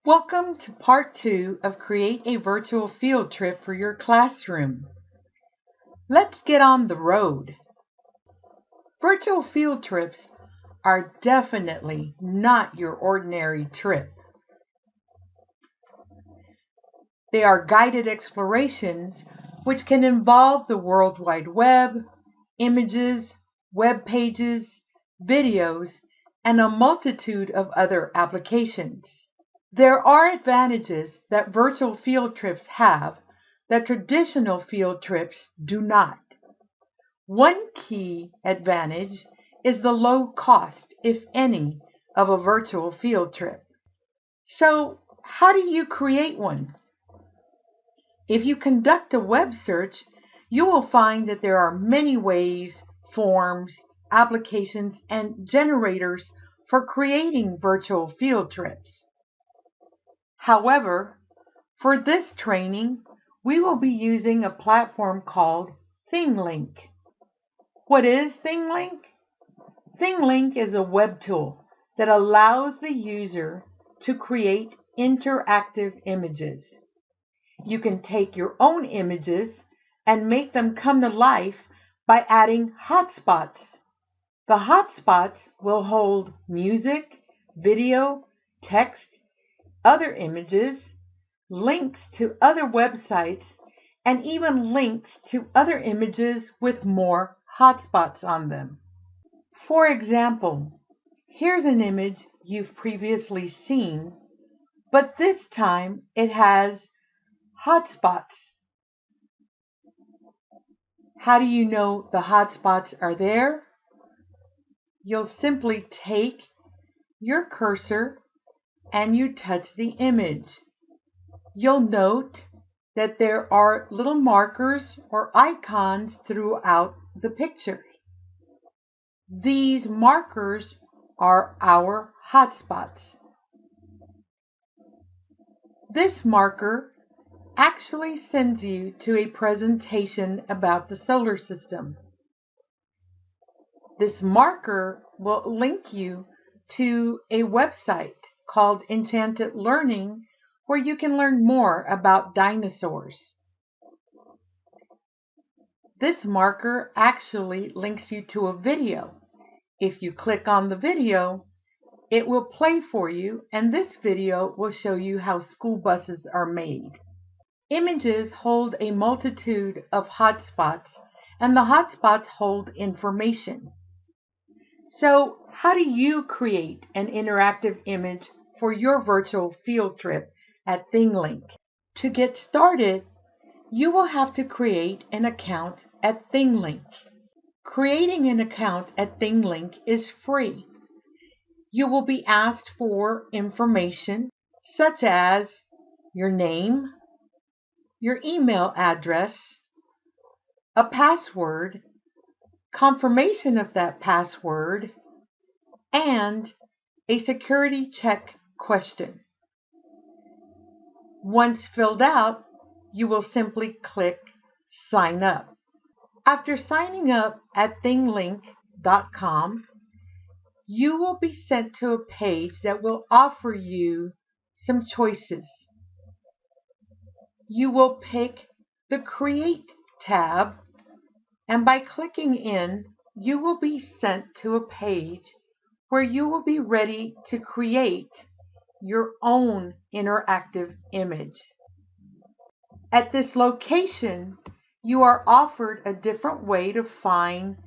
Welcome to part 2 of Create a Virtual Field Trip for your classroom. Let's get on the road. Virtual field trips are definitely not your ordinary trip. They are guided explorations which can involve the World Wide Web, images, web pages, videos, and a multitude of other applications. There are advantages that virtual field trips have that traditional field trips do not. One key advantage is the low cost, if any, of a virtual field trip. So, how do you create one? If you conduct a web search, you will find that there are many ways, forms, applications, and generators for creating virtual field trips. However, for this training, we will be using a platform called ThingLink. What is ThingLink? ThingLink is a web tool that allows the user to create interactive images. You can take your own images and make them come to life by adding hotspots. The hotspots will hold music, video, text, other images, links to other websites, and even links to other images with more hotspots on them. For example, here's an image you've previously seen, but this time it has hotspots. How do you know the hotspots are there? You'll simply take your cursor and you touch the image. You'll note that there are little markers or icons throughout the picture. These markers are our hotspots. This marker actually sends you to a presentation about the solar system. This marker will link you to a website called Enchanted Learning, where you can learn more about dinosaurs. This marker actually links you to a video. If you click on the video, it will play for you, and this video will show you how school buses are made. Images hold a multitude of hotspots, and the hotspots hold information. So, how do you create an interactive image for your virtual field trip at ThingLink? To get started, you will have to create an account at ThingLink. Creating an account at ThingLink is free. You will be asked for information such as your name, your email address, a password, confirmation of that password, and a security check question. Once filled out, you will simply click Sign Up. After signing up at thinglink.com, you will be sent to a page that will offer you some choices. You will pick the Create tab, and by clicking in, you will be sent to a page where you will be ready to create your own interactive image. At this location, you are offered a different way to find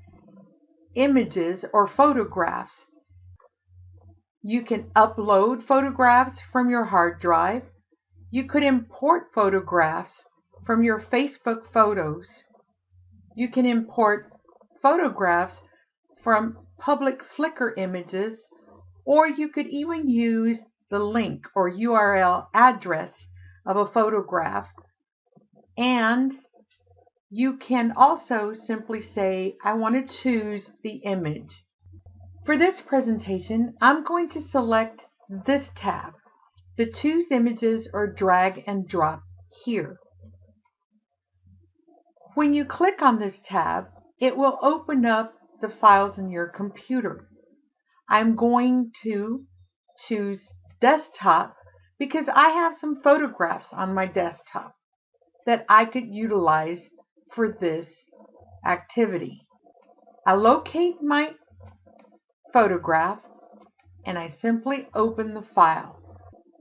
images or photographs. You can upload photographs from your hard drive. You could import photographs from your Facebook photos. You can import photographs from public Flickr images, or you could even use the link or URL address of a photograph, and you can also simply say, I want to choose the image. For this presentation, I'm going to select this tab, the Choose Images or drag and drop here. When you click on this tab, it will open up the files in your computer. I'm going to choose desktop because I have some photographs on my desktop that I could utilize for this activity. I locate my photograph and I simply open the file.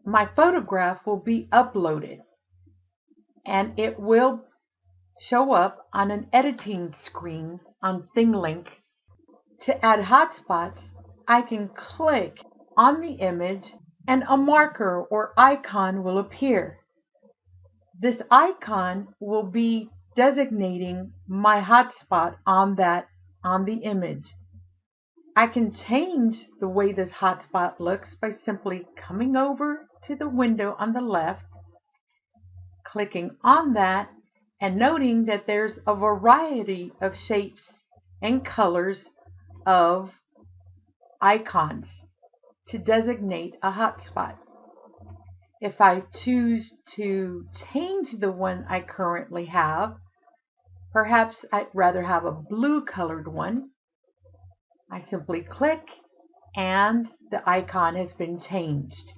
My photograph will be uploaded and it will show up on an editing screen on ThingLink. To add hotspots, I can click on the image and a marker or icon will appear. This icon will be designating my hotspot on the image. I can change the way this hotspot looks by simply coming over to the window on the left, clicking on that, and noting that there's a variety of shapes and colors of icons to designate a hotspot. If I choose to change the one I currently have, perhaps I'd rather have a blue colored one, I simply click and the icon has been changed.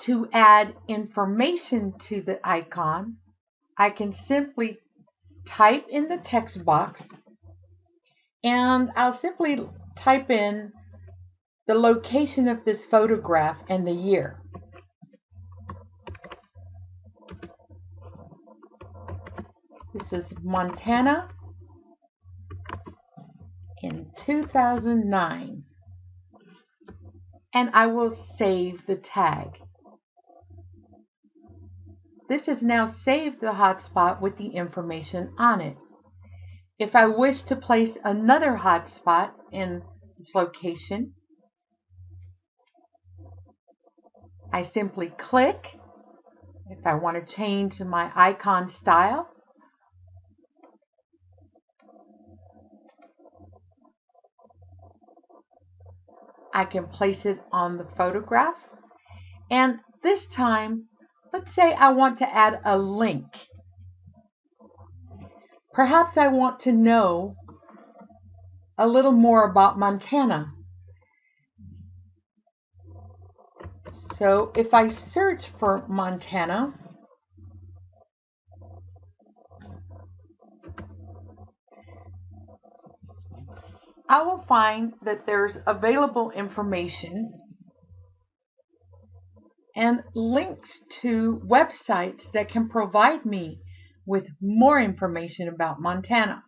To add information to the icon, I can simply type in the text box and I'll simply type in the location of this photograph and the year. This is Montana in 2009. And I will save the tag. This has now saved the hotspot with the information on it. If I wish to place another hotspot in this location, I simply click. If I want to change my icon style, I can place it on the photograph. And this time, let's say I want to add a link. Perhaps I want to know a little more about Montana. So if I search for Montana, I will find that there's available information and links to websites that can provide me with more information about Montana.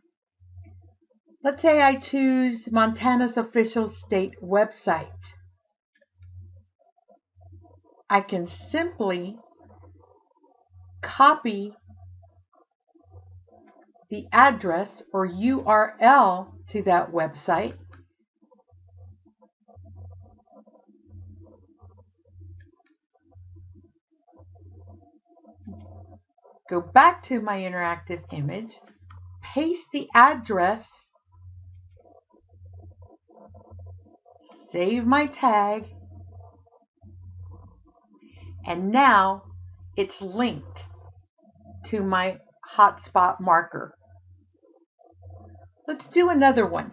Let's say I choose Montana's official state website. I can simply copy the address or URL to that website, go back to my interactive image, paste the address, save my tag, and now it's linked to my hotspot marker. Let's do another one.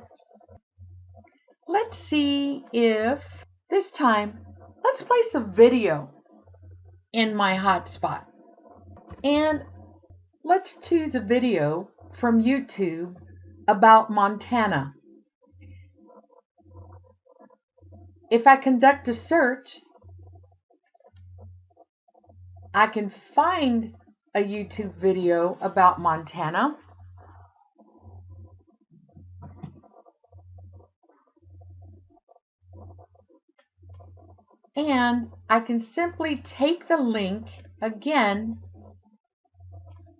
Let's see if this time, let's place a video in my hotspot. And let's choose a video from YouTube about Montana. If I conduct a search, I can find a YouTube video about Montana. And I can simply take the link again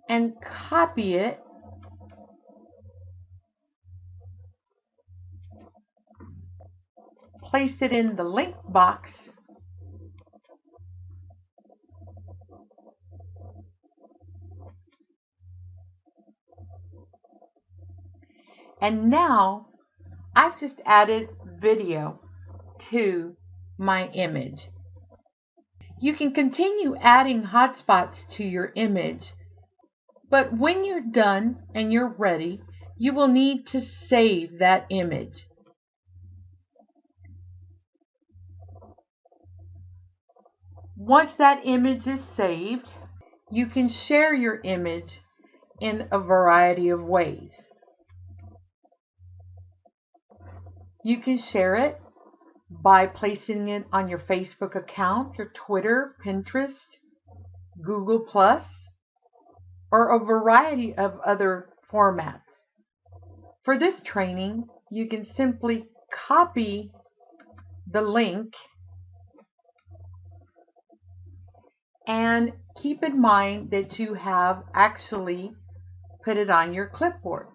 and copy it place it in the link box and now I've just added video to my image. You can continue adding hotspots to your image, but when you're done and you're ready, you will need to save that image. Once that image is saved, you can share your image in a variety of ways. You can share it by placing it on your Facebook account, your Twitter, Pinterest, Google+, or a variety of other formats. For this training, you can simply copy the link and keep in mind that you have actually put it on your clipboard.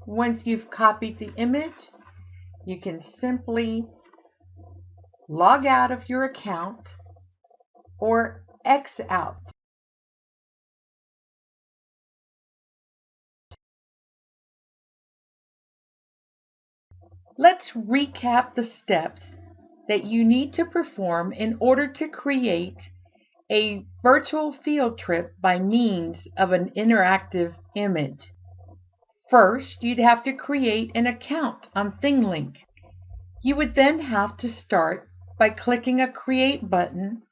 Once you've copied the image, you can simply log out of your account or X out. Let's recap the steps that you need to perform in order to create a virtual field trip by means of an interactive image. First, you'd have to create an account on ThingLink. You would then have to start by clicking a Create button,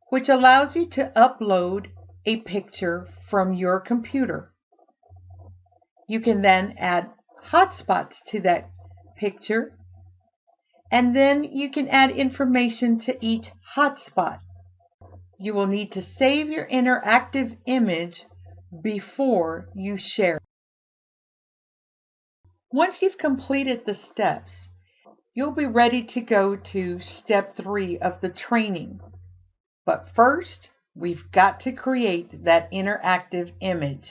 which allows you to upload a picture from your computer. You can then add hotspots to that picture, and then you can add information to each hotspot. You will need to save your interactive image before you share it. Once you've completed the steps, you'll be ready to go to step 3 of the training. But first, we've got to create that interactive image.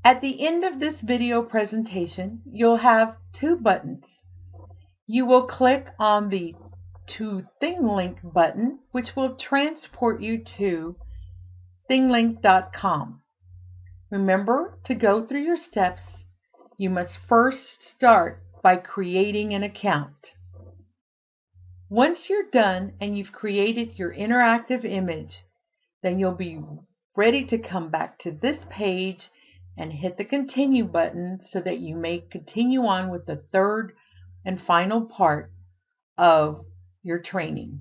At the end of this video presentation, you'll have 2 buttons. You will click on the To ThingLink button, which will transport you to thinglink.com. Remember, to go through your steps, you must first start by creating an account. Once you're done and you've created your interactive image, then you'll be ready to come back to this page and hit the Continue button so that you may continue on with the third and final part of your training.